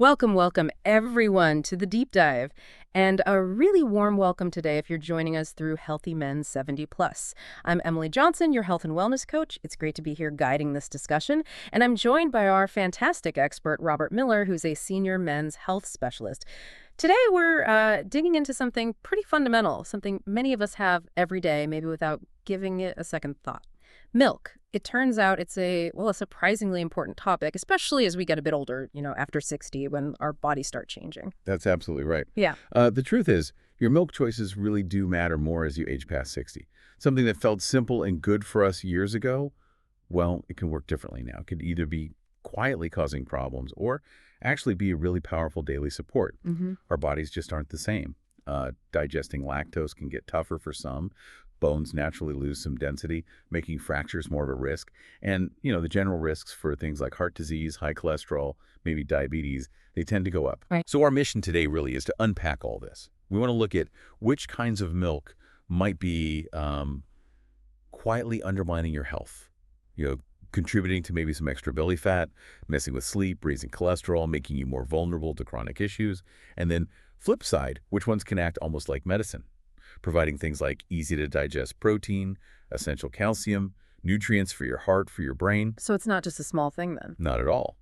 Welcome, welcome everyone to the deep dive. And a really warm welcome today if you're joining us through Healthy Men 70 Plus. I'm Emily Johnson, your health and wellness coach. It's great to be here guiding this discussion. And I'm joined by our fantastic expert, Robert Miller, who's a senior men's health specialist. Today, we're digging into something pretty fundamental, something many of us have every day, maybe without giving it a second thought. Milk. It turns out it's a surprisingly important topic, especially as we get a bit older, after 60, when our bodies start changing. That's absolutely right. Yeah. The truth is, your milk choices really do matter more as you age past 60. Something that felt simple and good for us years ago, well, it can work differently now. It could either be quietly causing problems or actually be a really powerful daily support. Our bodies just aren't the same. Digesting lactose can get tougher for some. Bones naturally lose some density, making fractures more of a risk. And, the general risks for things like heart disease, high cholesterol, maybe diabetes, they tend to go up. Right. So our mission today really is to unpack all this. We want to look at which kinds of milk might be quietly undermining your health, contributing to maybe some extra belly fat, messing with sleep, raising cholesterol, making you more vulnerable to chronic issues. And then flip side, which ones can act almost like medicine, providing things like easy-to-digest protein, essential calcium, nutrients for your heart, for your brain. So it's not just a small thing then? Not at all.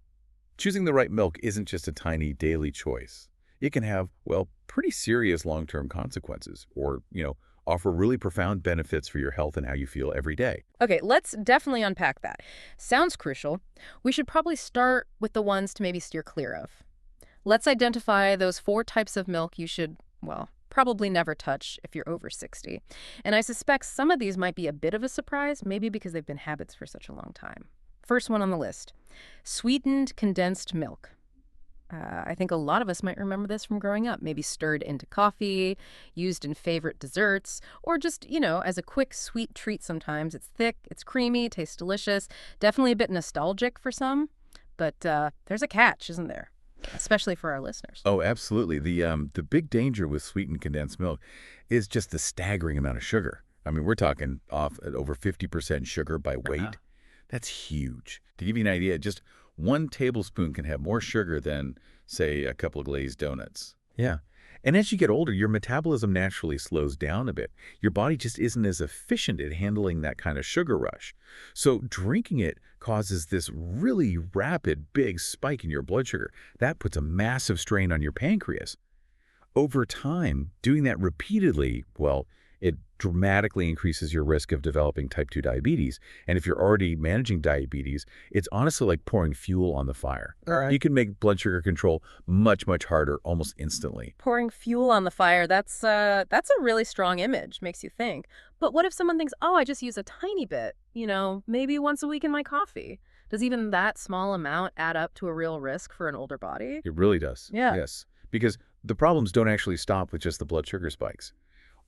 Choosing the right milk isn't just a tiny daily choice. It can have, pretty serious long-term consequences or, offer really profound benefits for your health and how you feel every day. Okay, let's definitely unpack that. Sounds crucial. We should probably start with the ones to maybe steer clear of. Let's identify those 4 types of milk you should, probably never touch if you're over 60. And I suspect some of these might be a bit of a surprise, maybe because they've been habits for such a long time. First one on the list, sweetened condensed milk. I think a lot of us might remember this from growing up, maybe stirred into coffee, used in favorite desserts, or just, as a quick sweet treat sometimes. It's thick, it's creamy, tastes delicious, definitely a bit nostalgic for some, but there's a catch, isn't there? Especially for our listeners. Oh, absolutely. The big danger with sweetened condensed milk is just the staggering amount of sugar. I mean, we're talking off at over 50% sugar by weight. That's huge. To give you an idea, just 1 tablespoon can have more sugar than, say, a couple of glazed donuts. Yeah. And as you get older, your metabolism naturally slows down a bit. Your body just isn't as efficient at handling that kind of sugar rush. So drinking it causes this really rapid, big spike in your blood sugar. That puts a massive strain on your pancreas. Over time, doing that repeatedly, it dramatically increases your risk of developing type 2 diabetes. And if you're already managing diabetes, it's honestly like pouring fuel on the fire. All right. You can make blood sugar control much, much harder almost instantly. Pouring fuel on the fire, that's a really strong image, makes you think. But what if someone thinks, I just use a tiny bit, maybe once a week in my coffee? Does even that small amount add up to a real risk for an older body? It really does. Yeah. Yes. Because the problems don't actually stop with just the blood sugar spikes.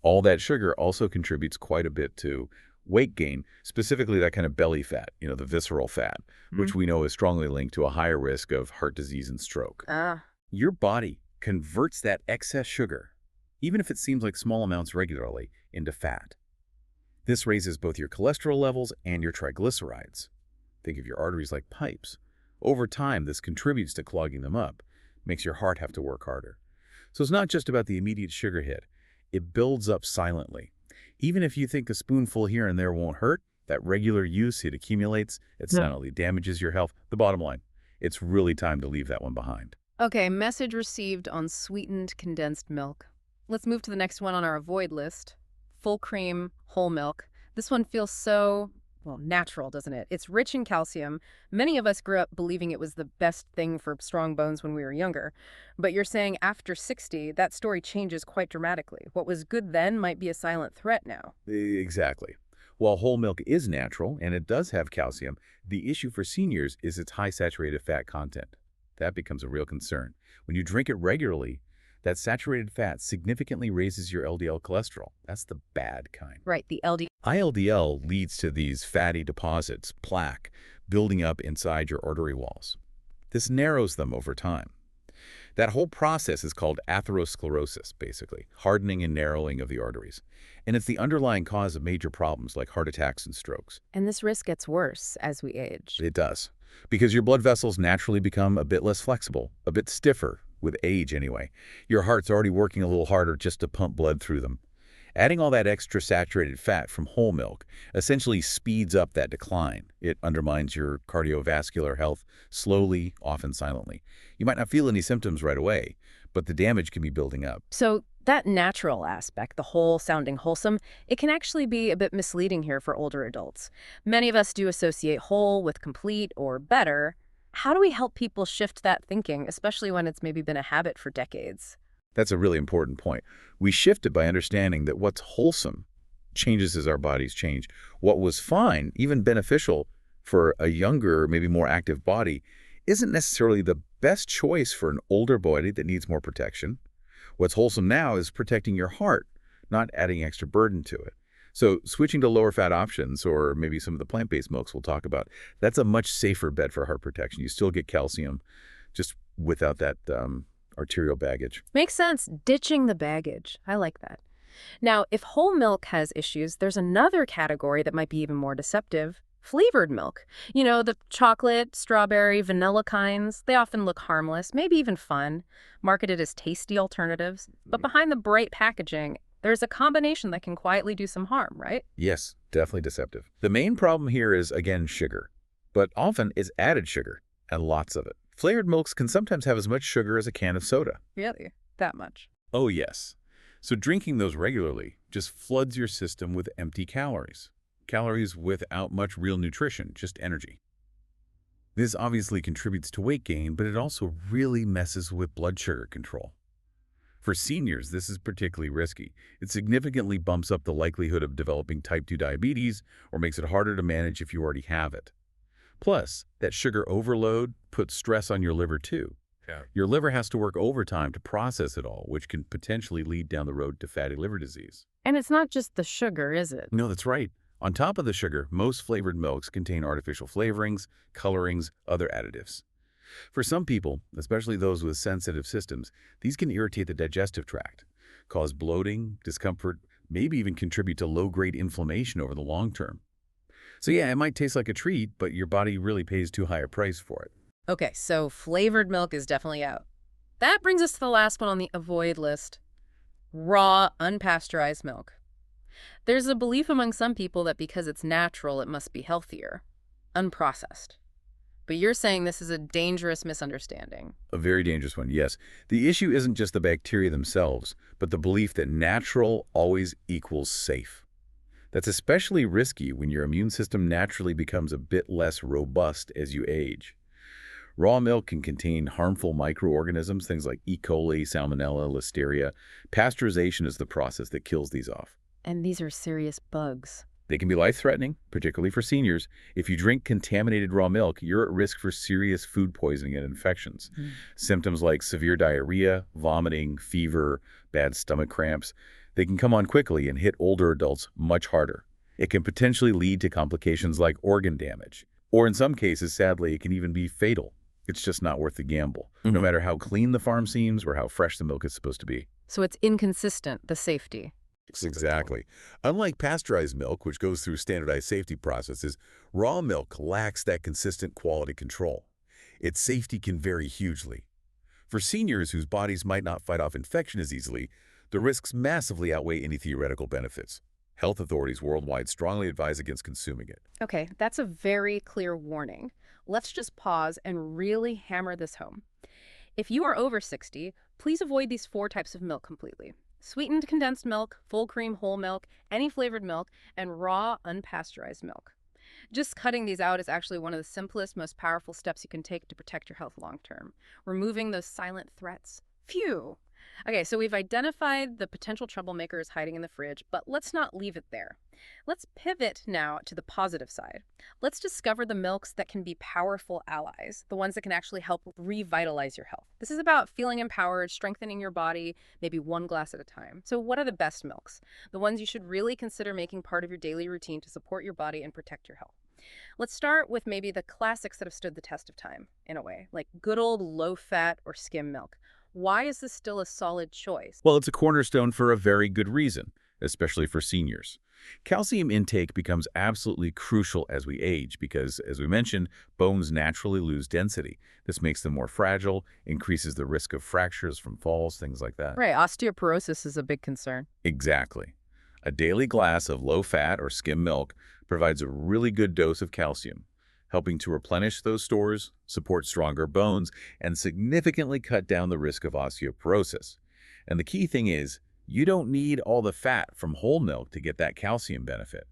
All that sugar also contributes quite a bit to weight gain, specifically that kind of belly fat, the visceral fat, which we know is strongly linked to a higher risk of heart disease and stroke. Your body converts that excess sugar, even if it seems like small amounts regularly, into fat. This raises both your cholesterol levels and your triglycerides. Think of your arteries like pipes. Over time, this contributes to clogging them up, makes your heart have to work harder. So it's not just about the immediate sugar hit. It builds up silently. Even if you think a spoonful here and there won't hurt, that regular use, it accumulates, it silently damages your health. The bottom line, it's really time to leave that one behind. Okay, message received on sweetened condensed milk. Let's move to the next one on our avoid list. Full cream, whole milk. This one feels so, natural, doesn't it? It's rich in calcium. Many of us grew up believing it was the best thing for strong bones when we were younger. But you're saying after 60, that story changes quite dramatically. What was good then might be a silent threat now. Exactly. While whole milk is natural and it does have calcium, the issue for seniors is its high saturated fat content. That becomes a real concern. When you drink it regularly, that saturated fat significantly raises your LDL cholesterol. That's the bad kind. Right, the LDL. ILDL leads to these fatty deposits, plaque, building up inside your artery walls. This narrows them over time. That whole process is called atherosclerosis, basically, hardening and narrowing of the arteries. And it's the underlying cause of major problems like heart attacks and strokes. And this risk gets worse as we age. It does. because your blood vessels naturally become a bit less flexible, a bit stiffer, with age anyway. Your heart's already working a little harder just to pump blood through them. Adding all that extra saturated fat from whole milk essentially speeds up that decline. It undermines your cardiovascular health slowly, often silently. You might not feel any symptoms right away, but the damage can be building up. So that natural aspect, the whole sounding wholesome, it can actually be a bit misleading here for older adults. Many of us do associate whole with complete or better. How do we help people shift that thinking, especially when it's maybe been a habit for decades? That's a really important point. We shift it by understanding that what's wholesome changes as our bodies change. What was fine, even beneficial for a younger, maybe more active body, isn't necessarily the best choice for an older body that needs more protection. What's wholesome now is protecting your heart, not adding extra burden to it. So switching to lower fat options, or maybe some of the plant-based milks we'll talk about, that's a much safer bet for heart protection. You still get calcium, just without that arterial baggage. Makes sense. Ditching the baggage. I like that. Now, if whole milk has issues, there's another category that might be even more deceptive. Flavored milk. You know, the chocolate, strawberry, vanilla kinds. They often look harmless, maybe even fun, marketed as tasty alternatives. But behind the bright packaging, there's a combination that can quietly do some harm, right? Yes, definitely deceptive. The main problem here is, again, sugar. But often it's added sugar, and lots of it. Flavored milks can sometimes have as much sugar as a can of soda. Really? That much? Oh, yes. So drinking those regularly just floods your system with empty calories. Calories without much real nutrition, just energy. This obviously contributes to weight gain, but it also really messes with blood sugar control. For seniors, this is particularly risky. It significantly bumps up the likelihood of developing type 2 diabetes or makes it harder to manage if you already have it. Plus, that sugar overload puts stress on your liver too. Yeah. Your liver has to work overtime to process it all, which can potentially lead down the road to fatty liver disease. And it's not just the sugar, is it? No, that's right. On top of the sugar, most flavored milks contain artificial flavorings, colorings, other additives. For some people, especially those with sensitive systems, these can irritate the digestive tract, cause bloating, discomfort, maybe even contribute to low-grade inflammation over the long term. So yeah, it might taste like a treat, but your body really pays too high a price for it. Okay, so flavored milk is definitely out. That brings us to the last one on the avoid list. Raw, unpasteurized milk. There's a belief among some people that because it's natural, it must be healthier. Unprocessed. But you're saying this is a dangerous misunderstanding. A very dangerous one, yes. The issue isn't just the bacteria themselves, but the belief that natural always equals safe. That's especially risky when your immune system naturally becomes a bit less robust as you age. Raw milk can contain harmful microorganisms, things like E. coli, salmonella, listeria. Pasteurization is the process that kills these off. And these are serious bugs. They can be life-threatening, particularly for seniors. If you drink contaminated raw milk, you're at risk for serious food poisoning and infections. Symptoms like severe diarrhea, vomiting, fever, bad stomach cramps, they can come on quickly and hit older adults much harder. It can potentially lead to complications like organ damage. Or in some cases, sadly, it can even be fatal. It's just not worth the gamble, no matter how clean the farm seems or how fresh the milk is supposed to be. So it's inconsistent, the safety. Exactly. Unlike pasteurized milk, which goes through standardized safety processes, raw milk lacks that consistent quality control. Its safety can vary hugely. For seniors whose bodies might not fight off infection as easily, the risks massively outweigh any theoretical benefits. Health authorities worldwide strongly advise against consuming it. Okay, that's a very clear warning. Let's just pause and really hammer this home. If you are over 60, please avoid these 4 types of milk completely. Sweetened condensed milk, full cream whole milk, any flavored milk, and raw unpasteurized milk. Just cutting these out is actually one of the simplest, most powerful steps you can take to protect your health long term. Removing those silent threats. Phew! Okay, so we've identified the potential troublemakers hiding in the fridge, but let's not leave it there. Let's pivot now to the positive side. Let's discover the milks that can be powerful allies, the ones that can actually help revitalize your health. This is about feeling empowered, strengthening your body, maybe 1 glass at a time. So what are the best milks? The ones you should really consider making part of your daily routine to support your body and protect your health. Let's start with maybe the classics that have stood the test of time, in a way, like good old low-fat or skim milk. Why is this still a solid choice? Well, it's a cornerstone for a very good reason. especially for seniors. Calcium intake becomes absolutely crucial as we age because, as we mentioned, bones naturally lose density. This makes them more fragile, increases the risk of fractures from falls, things like that. Right, osteoporosis is a big concern. Exactly. A daily glass of low-fat or skim milk provides a really good dose of calcium, helping to replenish those stores, support stronger bones, and significantly cut down the risk of osteoporosis. And the key thing is, you don't need all the fat from whole milk to get that calcium benefit.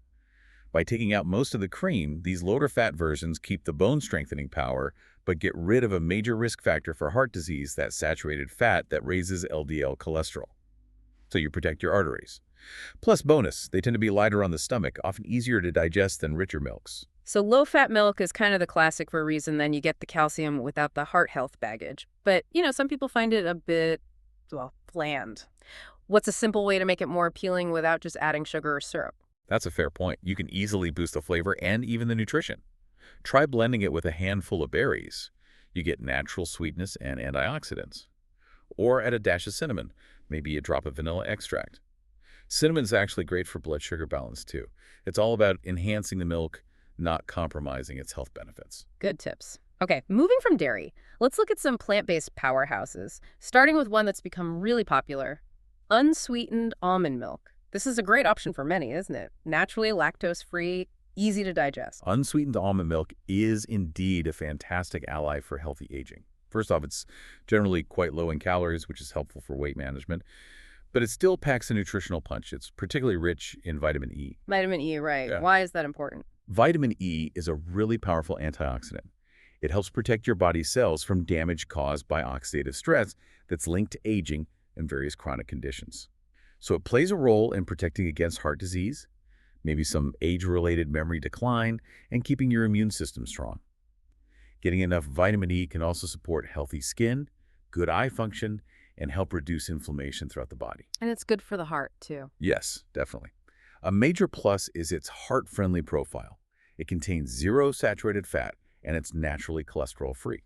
By taking out most of the cream, these lower fat versions keep the bone strengthening power, but get rid of a major risk factor for heart disease, that saturated fat that raises LDL cholesterol. So you protect your arteries. Plus bonus, they tend to be lighter on the stomach, often easier to digest than richer milks. So low-fat milk is kind of the classic for a reason, then you get the calcium without the heart health baggage. But, some people find it a bit, well, bland. What's a simple way to make it more appealing without just adding sugar or syrup? That's a fair point. You can easily boost the flavor and even the nutrition. Try blending it with a handful of berries. You get natural sweetness and antioxidants. Or add a dash of cinnamon, maybe a drop of vanilla extract. Cinnamon's actually great for blood sugar balance too. It's all about enhancing the milk, not compromising its health benefits. Good tips. Okay, moving from dairy, let's look at some plant-based powerhouses, starting with one that's become really popular, unsweetened almond milk. This is a great option for many, isn't it? Naturally lactose-free, easy to digest. Unsweetened almond milk is indeed a fantastic ally for healthy aging. First off, it's generally quite low in calories, which is helpful for weight management, but it still packs a nutritional punch. It's particularly rich in vitamin E. Vitamin E, right. Yeah. Why is that important? Vitamin E is a really powerful antioxidant. It helps protect your body's cells from damage caused by oxidative stress that's linked to aging and various chronic conditions. So it plays a role in protecting against heart disease, maybe some age-related memory decline, and keeping your immune system strong. Getting enough vitamin E can also support healthy skin, good eye function, and help reduce inflammation throughout the body. And it's good for the heart, too. Yes, definitely. A major plus is its heart-friendly profile. It contains zero saturated fat, and it's naturally cholesterol-free.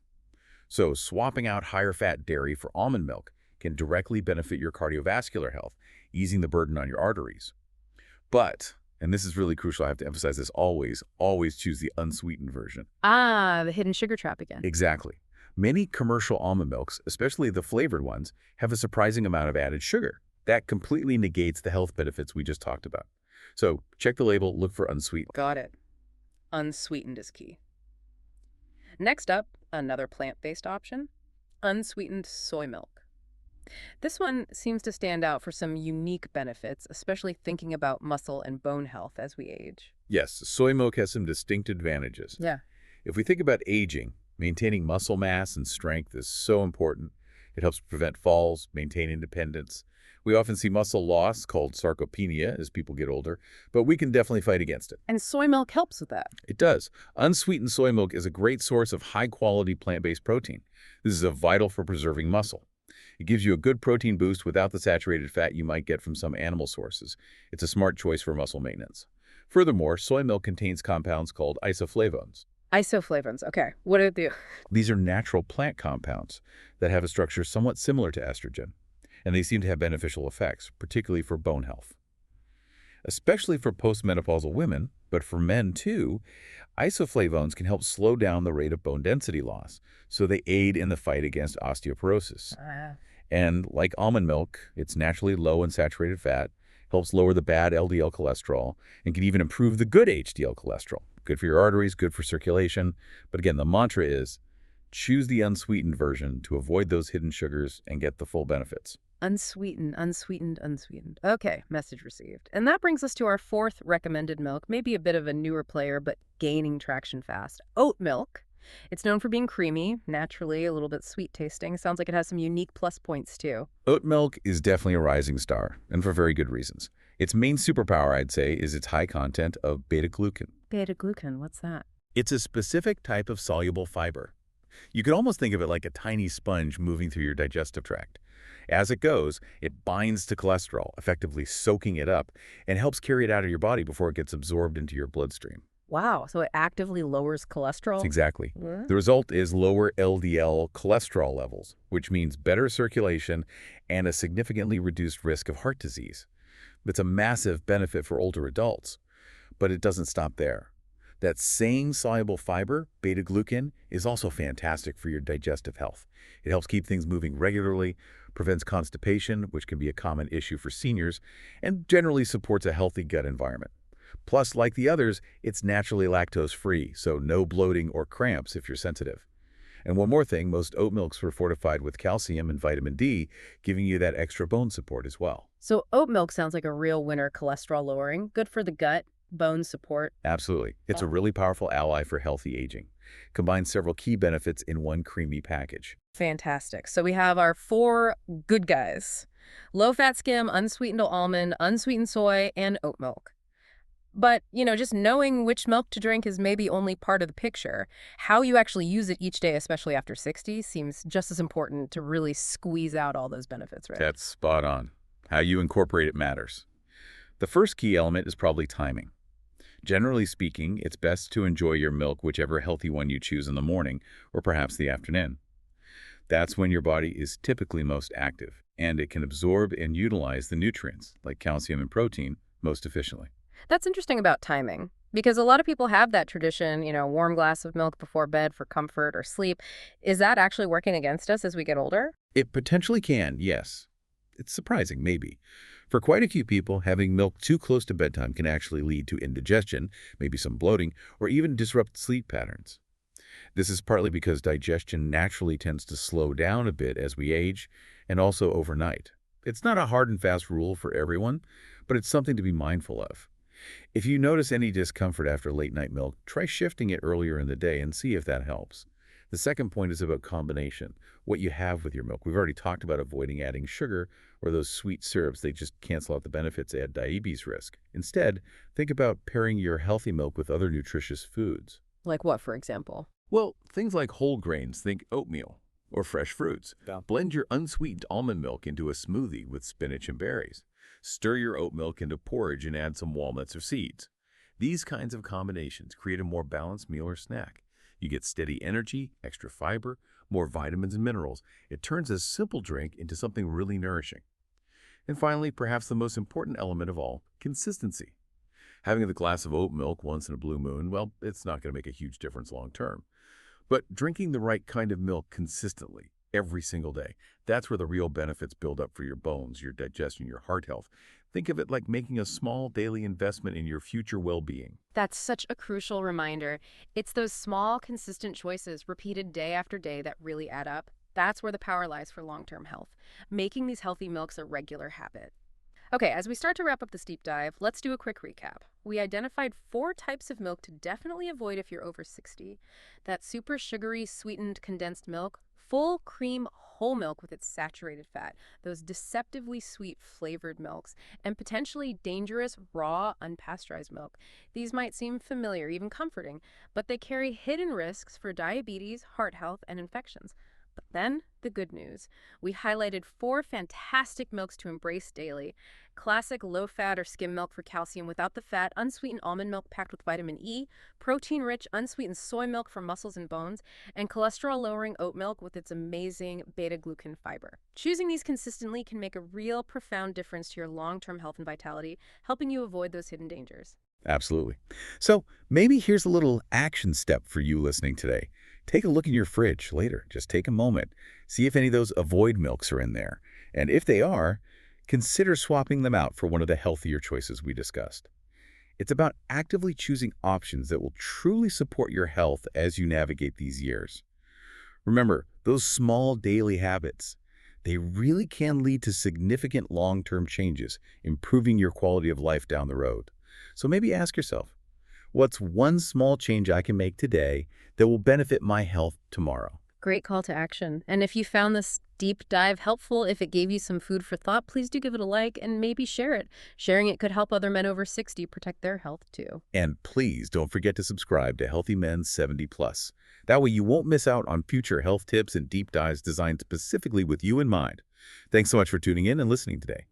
So swapping out higher-fat dairy for almond milk can directly benefit your cardiovascular health, easing the burden on your arteries. But, and this is really crucial, I have to emphasize this always choose the unsweetened version. Ah, the hidden sugar trap again. Exactly. Many commercial almond milks, especially the flavored ones, have a surprising amount of added sugar. That completely negates the health benefits we just talked about. So check the label, look for unsweetened. Got it. Unsweetened is key. Next up, another plant-based option, unsweetened soy milk. This one seems to stand out for some unique benefits, especially thinking about muscle and bone health as we age. Yes, soy milk has some distinct advantages. Yeah. If we think about aging, maintaining muscle mass and strength is so important. It helps prevent falls, maintain independence. We often see muscle loss, called sarcopenia, as people get older, but we can definitely fight against it. And soy milk helps with that. It does. Unsweetened soy milk is a great source of high-quality plant-based protein. This is vital for preserving muscle. It gives you a good protein boost without the saturated fat you might get from some animal sources. It's a smart choice for muscle maintenance. Furthermore, soy milk contains compounds called isoflavones. Isoflavones, okay. What do they do? These are natural plant compounds that have a structure somewhat similar to estrogen, and they seem to have beneficial effects, particularly for bone health. Especially for postmenopausal women, but for men too, isoflavones can help slow down the rate of bone density loss, so they aid in the fight against osteoporosis. And like almond milk, it's naturally low in saturated fat, helps lower the bad LDL cholesterol, and can even improve the good HDL cholesterol. Good for your arteries, good for circulation. But again, the mantra is, choose the unsweetened version to avoid those hidden sugars and get the full benefits. Unsweetened, unsweetened, unsweetened. Okay, message received. And that brings us to our fourth recommended milk, maybe a bit of a newer player, but gaining traction fast. Oat milk. It's known for being creamy, naturally a little bit sweet tasting. Sounds like it has some unique plus points too. Oat milk is definitely a rising star, and for very good reasons. Its main superpower, I'd say, is its high content of beta-glucan. Beta-glucan, what's that? It's a specific type of soluble fiber. You could almost think of it like a tiny sponge moving through your digestive tract. As it goes, it binds to cholesterol, effectively soaking it up, and helps carry it out of your body before it gets absorbed into your bloodstream. Wow, so it actively lowers cholesterol? Exactly. What? The result is lower LDL cholesterol levels, which means better circulation and a significantly reduced risk of heart disease. It's a massive benefit for older adults. But it doesn't stop there. That same soluble fiber, beta-glucan, is also fantastic for your digestive health. It helps keep things moving regularly, prevents constipation, which can be a common issue for seniors, and generally supports a healthy gut environment. Plus, like the others, it's naturally lactose-free, so no bloating or cramps if you're sensitive. And one more thing, most oat milks were fortified with calcium and vitamin D, giving you that extra bone support as well. So oat milk sounds like a real winner cholesterol lowering, good for the gut, bone support. Absolutely. It's a really powerful ally for healthy aging. Combines several key benefits in one creamy package. Fantastic. So we have our 4 good guys. Low-fat skim, unsweetened almond, unsweetened soy, and oat milk. But, just knowing which milk to drink is maybe only part of the picture. How you actually use it each day, especially after 60, seems just as important to really squeeze out all those benefits, right? That's spot on. How you incorporate it matters. The first key element is probably timing. Generally speaking, it's best to enjoy your milk whichever healthy one you choose in the morning or perhaps the afternoon. That's when your body is typically most active, and it can absorb and utilize the nutrients, like calcium and protein, most efficiently. That's interesting about timing, because a lot of people have that tradition, warm glass of milk before bed for comfort or sleep. Is that actually working against us as we get older? It potentially can, yes. It's surprising, maybe. For quite a few people, having milk too close to bedtime can actually lead to indigestion, maybe some bloating, or even disrupt sleep patterns. This is partly because digestion naturally tends to slow down a bit as we age, and also overnight. It's not a hard and fast rule for everyone, but it's something to be mindful of. If you notice any discomfort after late-night milk, try shifting it earlier in the day and see if that helps. The second point is about combination, what you have with your milk. We've already talked about avoiding adding sugar or those sweet syrups. They just cancel out the benefits, add diabetes risk. Instead, think about pairing your healthy milk with other nutritious foods. Like what, for example? Well, things like whole grains, think oatmeal, or fresh fruits. Blend your unsweetened almond milk into a smoothie with spinach and berries. Stir your oat milk into porridge and add some walnuts or seeds. These kinds of combinations create a more balanced meal or snack. You get steady energy, extra fiber, more vitamins and minerals. It turns a simple drink into something really nourishing. And finally, perhaps the most important element of all, consistency. Having the glass of oat milk once in a blue moon, well, it's not going to make a huge difference long term. But drinking the right kind of milk consistently, every single day, that's where the real benefits build up for your bones, your digestion, your heart health. Think of it like making a small daily investment in your future well-being. That's such a crucial reminder. It's those small, consistent choices repeated day after day that really add up. That's where the power lies for long-term health, making these healthy milks a regular habit. Okay, as we start to wrap up this deep dive, let's do a quick recap. We identified 4 types of milk to definitely avoid if you're over 60. That super sugary, sweetened, condensed milk, full cream whole milk with its saturated fat, those deceptively sweet flavored milks, and potentially dangerous raw, unpasteurized milk. These might seem familiar, even comforting, but they carry hidden risks for diabetes, heart health, and infections. But then, the good news. We highlighted 4 fantastic milks to embrace daily. Classic low-fat or skim milk for calcium without the fat, unsweetened almond milk packed with vitamin E, protein-rich unsweetened soy milk for muscles and bones, and cholesterol-lowering oat milk with its amazing beta-glucan fiber. Choosing these consistently can make a real profound difference to your long-term health and vitality, helping you avoid those hidden dangers. Absolutely. So maybe here's a little action step for you listening today. Take a look in your fridge later. Just take a moment. See if any of those avoid milks are in there. And if they are, consider swapping them out for one of the healthier choices we discussed. It's about actively choosing options that will truly support your health as you navigate these years. Remember, those small daily habits, they really can lead to significant long-term changes, improving your quality of life down the road. So maybe ask yourself, what's one small change I can make today that will benefit my health tomorrow? Great call to action. And if you found this deep dive helpful, if it gave you some food for thought, please do give it a like and maybe share it. Sharing it could help other men over 60 protect their health too. And please don't forget to subscribe to Healthy Men 70+. That way you won't miss out on future health tips and deep dives designed specifically with you in mind. Thanks so much for tuning in and listening today.